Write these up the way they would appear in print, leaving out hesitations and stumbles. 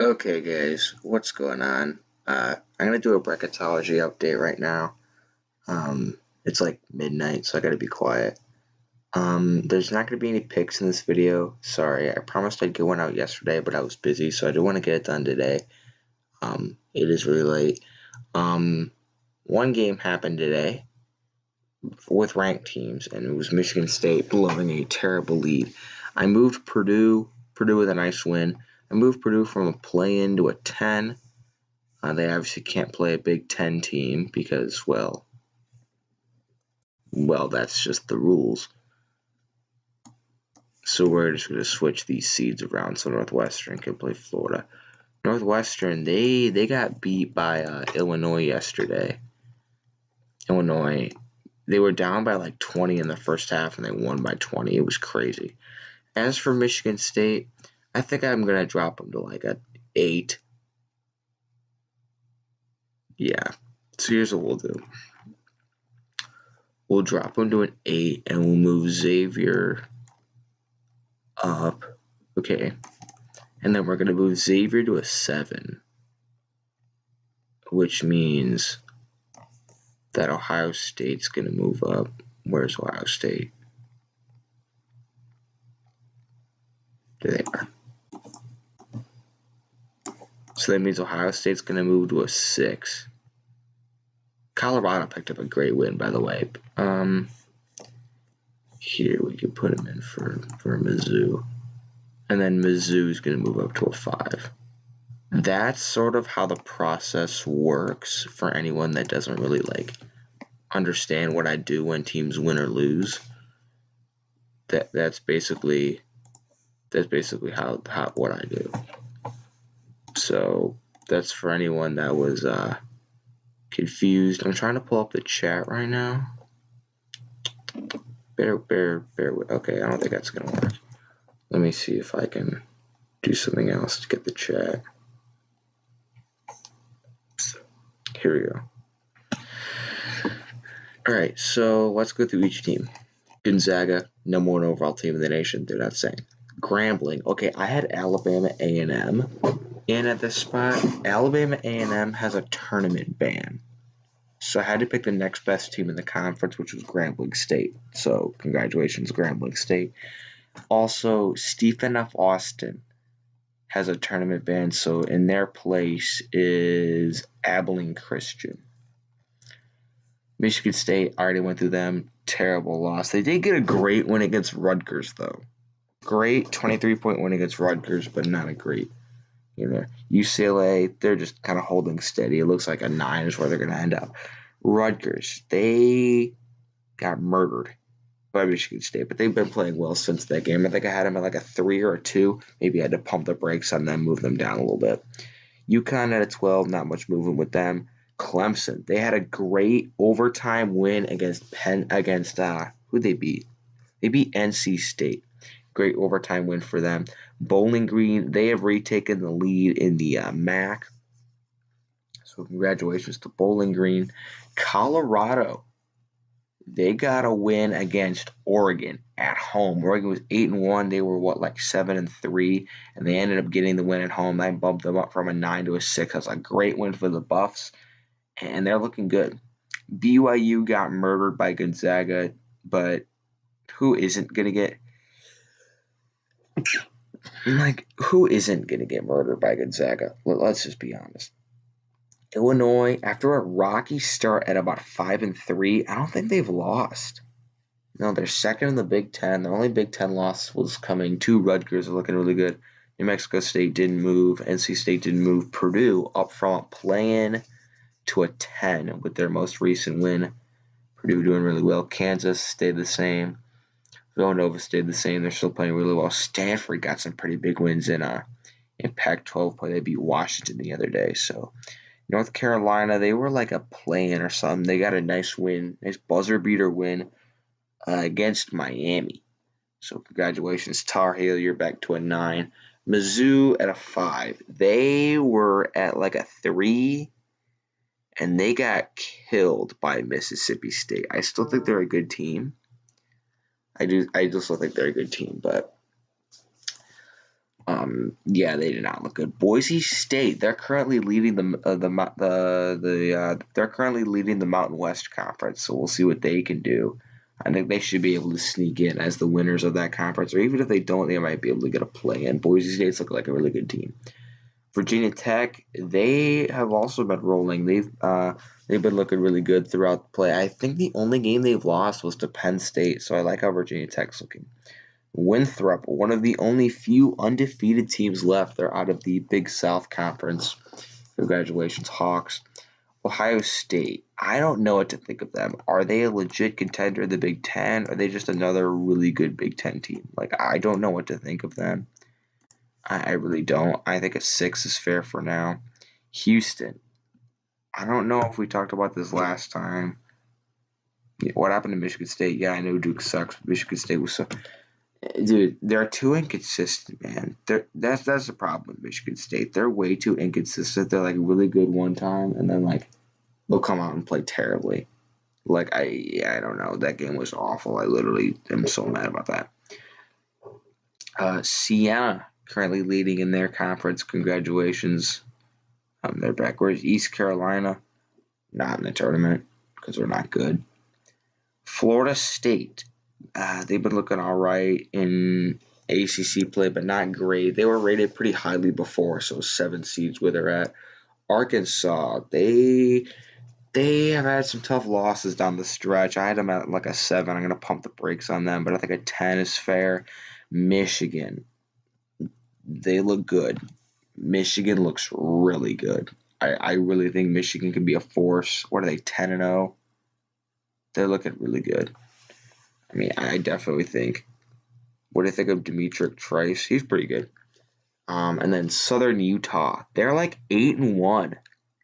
Okay guys, what's going on? I'm gonna do a bracketology update right now. It's like midnight, so I gotta be quiet. There's not gonna be any picks in this video. Sorry, I promised I'd get one out yesterday, but I was busy, so I do want to get it done today. It is really late. One game happened today with ranked teams, and it was Michigan State blowing a terrible lead. I moved Purdue with a nice win. I moved Purdue from a play-in to a 10. They obviously can't play a Big Ten team because, well, that's just the rules. So we're just going to switch these seeds around so Northwestern can play Florida. Northwestern, they got beat by Illinois yesterday. Illinois, they were down by like 20 in the first half and they won by 20. It was crazy. As for Michigan State, I think I'm going to drop them to like a 8. Yeah. So here's what we'll do. We'll drop them to an 8 and we'll move Xavier up. Okay. And then we're going to move Xavier to a 7. Which means that Ohio State's going to move up. Where's Ohio State? There they are. So that means Ohio State's going to move to a 6. Colorado picked up a great win, by the way. Here we can put him in for Mizzou. And then Mizzou's going to move up to a 5. That's sort of how the process works for anyone that doesn't really understand what I do when teams win or lose. That's basically how what I do. So that's for anyone that was confused. I'm trying to pull up the chat right now. Bear with. Okay, I don't think that's gonna work. Let me see if I can do something else to get the chat. Here we go. Alright, so let's go through each team. Gonzaga, number 1 overall team in the nation. They're not saying. Grambling. Okay, I had Alabama A&M in at this spot. Alabama A&M has a tournament ban. So I had to pick the next best team in the conference, which was Grambling State. So congratulations, Grambling State. Also, Stephen F. Austin has a tournament ban, so in their place is Abilene Christian. Michigan State, already went through them. Terrible loss. They did get a great win against Rutgers, though. Great 23-point win against Rutgers, but not a great. UCLA, they're just kind of holding steady. It looks like a 9 is where they're going to end up. Rutgers, they got murdered by Michigan State, but they've been playing well since that game. I think I had them at like a 3 or a 2. Maybe I had to pump the brakes on them, move them down a little bit. UConn at a 12, not much movement with them. Clemson, they had a great overtime win against who they beat? They beat NC State. Great overtime win for them. Bowling Green, they have retaken the lead in the MAC. So congratulations to Bowling Green. Colorado, they got a win against Oregon at home. Oregon was 8-1. They were 7-3, and they ended up getting the win at home. That bumped them up from a 9 to a 6. That's a great win for the Buffs, and they're looking good. BYU got murdered by Gonzaga, but who isn't gonna get murdered by Gonzaga? Let's just be honest. Illinois, after a rocky start at about 5-3, I don't think they've lost. No, they're second in the Big Ten. Their only Big Ten loss was coming to Rutgers. They're looking really good. New Mexico State didn't move. NC State didn't move. Purdue up from a play-in to a 10 with their most recent win. Purdue doing really well. Kansas stayed the same. Villanova stayed the same. They're still playing really well. Stanford got some pretty big wins in Pac-12 play. They beat Washington the other day. So North Carolina, they were like a play-in or something. They got a nice win, nice buzzer beater win against Miami. So congratulations, Tar Heel. You're back to a 9. Mizzou at a 5. They were at like a 3, and they got killed by Mississippi State. I still think they're a good team. I still think they're a good team, but Yeah, they did not look good. Boise State, they're currently leading they're currently leading the Mountain West Conference, so we'll see what they can do. I think they should be able to sneak in as the winners of that conference, or even if they don't, they might be able to get a play in. Boise State's look like a really good team. Virginia Tech, they have also been rolling. They've been looking really good throughout the play. I think the only game they've lost was to Penn State, so I like how Virginia Tech's looking. Winthrop, one of the only few undefeated teams left. They're out of the Big South Conference. Congratulations, Hawks. Ohio State, I don't know what to think of them. Are they a legit contender in the Big Ten? Or are they just another really good Big Ten team? Like, I don't know what to think of them. I really don't. I think a 6 is fair for now. Houston, I don't know if we talked about this last time. What happened to Michigan State? Yeah, I know Duke sucks, but Michigan State was so. Dude, they're too inconsistent, man. That's the problem with Michigan State. They're way too inconsistent. They're like really good one time, and then like they'll come out and play terribly. Like I don't know. That game was awful. I literally am so mad about that. Siena currently leading in their conference. Congratulations. They're back. Where's East Carolina? Not in the tournament because they're not good. Florida State. They've been looking all right in ACC play, but not great. They were rated pretty highly before, so 7 seeds where they're at. Arkansas, they have had some tough losses down the stretch. I had them at like a 7. I'm going to pump the brakes on them, but I think a 10 is fair. Michigan, they look good. Michigan looks really good. I really think Michigan can be a force. What are they, 10-0? They're looking really good. I mean, I definitely think. What do you think of Demetric Trice? He's pretty good. And then Southern Utah, they're like 8-1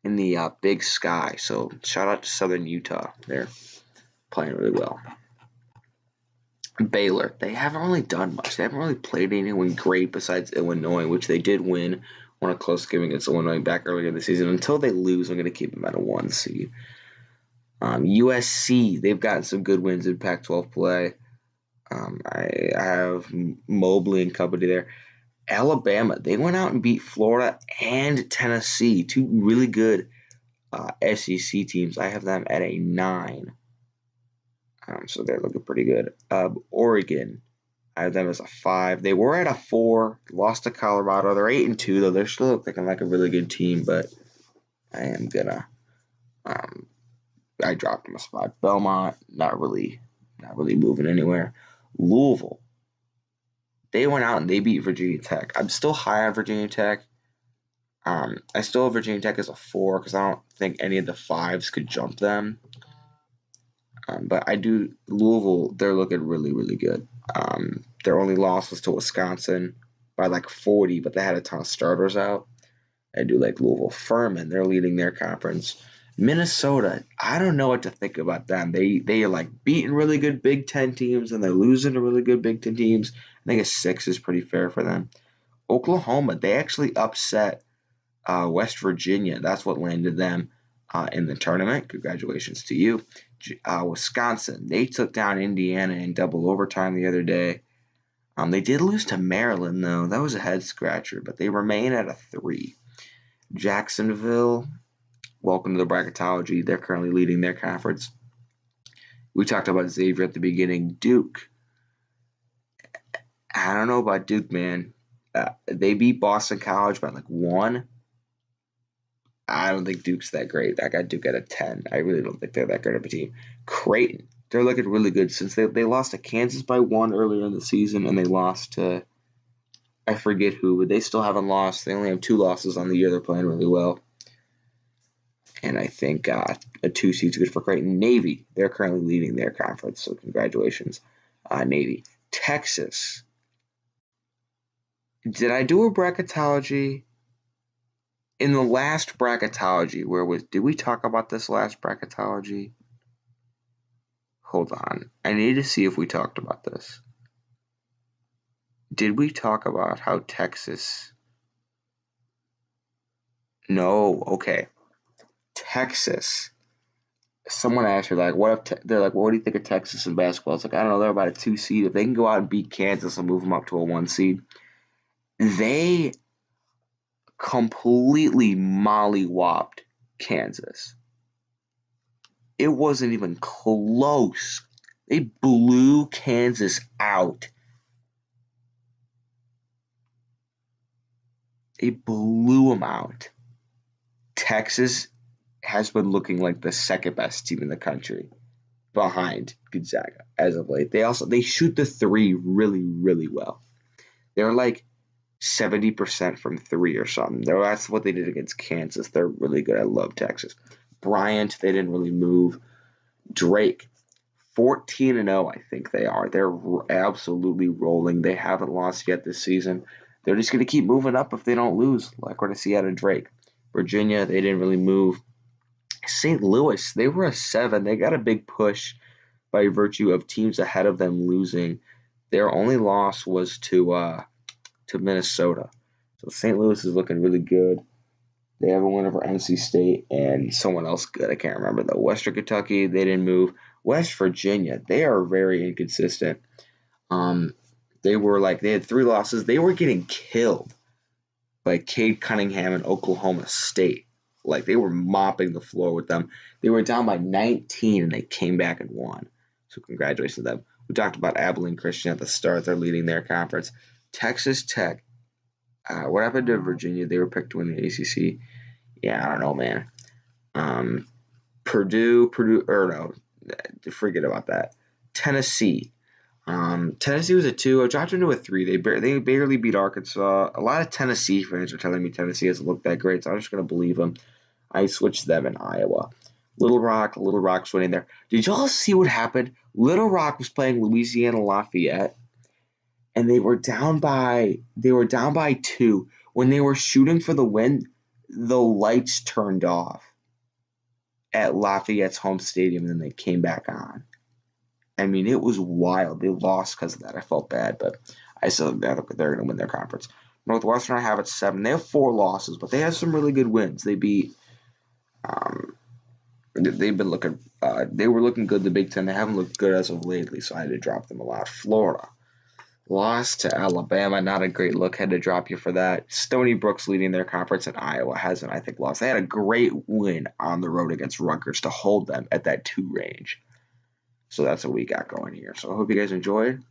in the Big Sky. So shout out to Southern Utah. They're playing really well. Baylor, they haven't really done much. They haven't really played anyone great besides Illinois, which they did win. Won a close game against Illinois back earlier in the season. Until they lose, I'm going to keep them at a 1 seed. USC, they've gotten some good wins in Pac-12 play. I have Mobley and company there. Alabama, they went out and beat Florida and Tennessee, 2 really good SEC teams. I have them at a 9. So they're looking pretty good. Oregon, I have them as a 5. They were at a 4, lost to Colorado. They're 8-2 though. They're still looking like a really good team, but I am gonna. I dropped them a spot. Belmont, not really moving anywhere. Louisville, they went out and they beat Virginia Tech. I'm still high on Virginia Tech. I still have Virginia Tech as a 4 because I don't think any of the 5s could jump them. But I do Louisville. They're looking really, really good. Their only loss was to Wisconsin by like 40, but they had a ton of starters out. I do like Louisville. Furman, they're leading their conference. Minnesota, I don't know what to think about them. They are like beating really good Big Ten teams and they're losing to really good Big Ten teams. I think a 6 is pretty fair for them. Oklahoma, they actually upset West Virginia. That's what landed them in the tournament. Congratulations to you. Wisconsin, they took down Indiana in double overtime the other day. They did lose to Maryland, though. That was a head scratcher, but they remain at a 3. Jacksonville, welcome to the Bracketology. They're currently leading their conference. We talked about Xavier at the beginning. Duke. I don't know about Duke, man. They beat Boston College by like 1. I don't think Duke's that great. I got Duke at a 10. I really don't think they're that great of a team. Creighton, they're looking really good since they lost to Kansas by 1 earlier in the season, and they lost to, I forget who, but they still haven't lost. They only have 2 losses on the year. They're playing really well. And I think a 2 seed's good for Creighton. Navy, they're currently leading their conference, so congratulations, Navy. Texas. Did I do a bracketology? In the last bracketology, did we talk about this last bracketology? Hold on. I need to see if we talked about this. Did we talk about how Texas? No, okay. Texas. Someone asked her, like, they're like, well, what do you think of Texas in basketball? It's like, I don't know, they're about a 2 seed. If they can go out and beat Kansas and move them up to a 1 seed, They completely mollywopped Kansas. It wasn't even close. They blew Kansas out. They blew them out. Texas has been looking like the second best team in the country behind Gonzaga as of late. They shoot the three really, really well. They're like 70% from three or something. That's what they did against Kansas. They're really good. I love Texas. Bryant, they didn't really move. Drake, 14-0, I think they are. They're absolutely rolling. They haven't lost yet this season. They're just going to keep moving up if they don't lose, like we're going to see out of Drake. Virginia, they didn't really move. St. Louis, they were a 7. They got a big push by virtue of teams ahead of them losing. Their only loss was to Minnesota. So St. Louis is looking really good. They have a win over NC State and someone else good. I can't remember though. Western Kentucky, they didn't move. West Virginia, they are very inconsistent. They had 3 losses. They were getting killed by Cade Cunningham and Oklahoma State. Like they were mopping the floor with them. They were down by 19 and they came back and won. So congratulations to them. We talked about Abilene Christian at the start. They're leading their conference. Texas Tech. What happened to Virginia? They were picked to win the ACC. Yeah, I don't know, man. Purdue, or no, forget about that. Tennessee. Tennessee was a 2. I dropped into a 3. They barely beat Arkansas. A lot of Tennessee fans are telling me Tennessee hasn't looked that great, so I'm just going to believe them. I switched them in Iowa. Little Rock's winning there. Did y'all see what happened? Little Rock was playing Louisiana Lafayette, and they were down by 2. When they were shooting for the win, the lights turned off at Lafayette's home stadium, and then they came back on. I mean, it was wild. They lost because of that. I felt bad, but I still think they're going to win their conference. Northwestern, I have it 7. They have 4 losses, but they have some really good wins. They beat. They've been looking. They were looking good in the Big Ten. They haven't looked good as of lately, so I had to drop them a lot. Florida lost to Alabama. Not a great look. Had to drop you for that. Stony Brook's leading their conference, and Iowa hasn't, I think, lost. They had a great win on the road against Rutgers to hold them at that 2 range. So that's what we got going here. So I hope you guys enjoyed.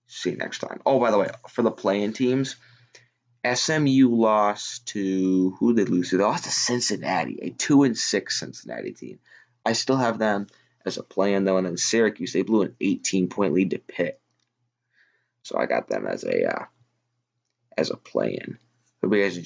See you next time. Oh, by the way, for the play-in teams, SMU lost to who did they lose to? They lost to Cincinnati, a 2-6 Cincinnati team. I still have them as a play-in though, and then Syracuse, they blew an 18-point lead to Pitt. So I got them as a play-in. Hope you guys enjoy.